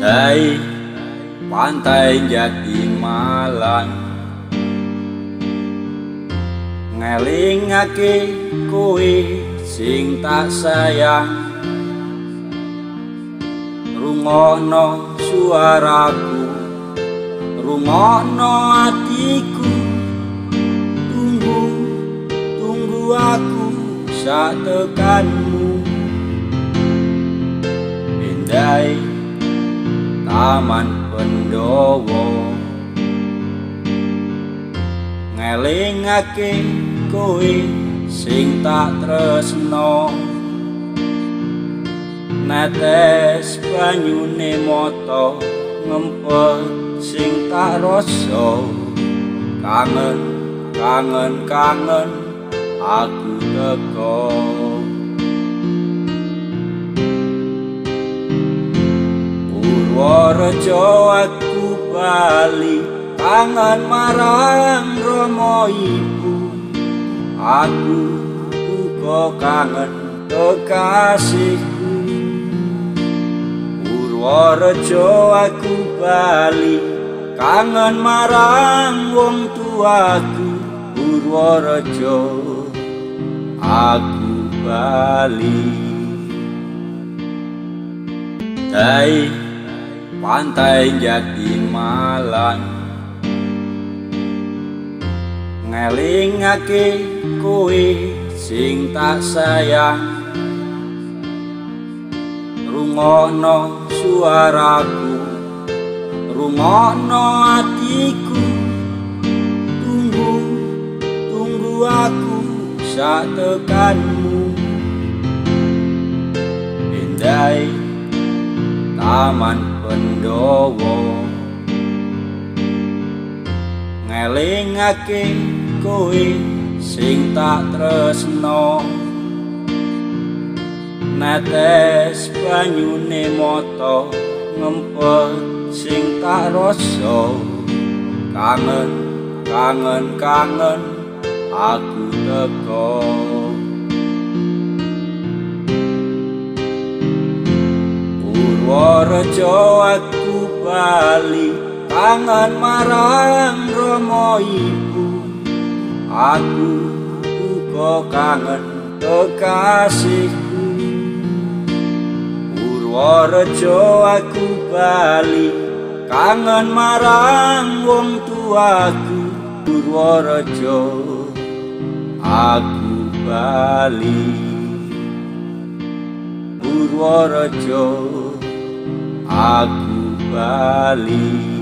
Dari pantai Jatimalang ngelingake kowe sing tak sayang, rungokno suaraku, rungokno atiku, tunggu aku sak tekanmu. Pindai Taman Pendowo ngelingake kowe sing tak tresno, netes banyune mata ngempet sing tak rasa. Kangen aku teko. Purworejo aku bali, kangen marang Rama Ibu. Aku uga kangen kekasihku. Purworejo aku bali, kangen marang wong tuaku. Purworejo aku bali. Dari pantai Jatimalang ngelingake kowe sing tak sayang, rungokno suaraku, rungokno atiku, tunggu aku sak tekanmu. Pindai Taman Pendowo ngelingake kowe sing tak tresno, netes banyune mata ngempet sing tak rasa. Kangen aku teko. Purworejo aku bali, kangen marang Rama Ibu. Aku uga kangen kekasihku. Purworejo aku bali, kangen marang wong tuaku. Purworejo aku bali. Purworejo aku bali.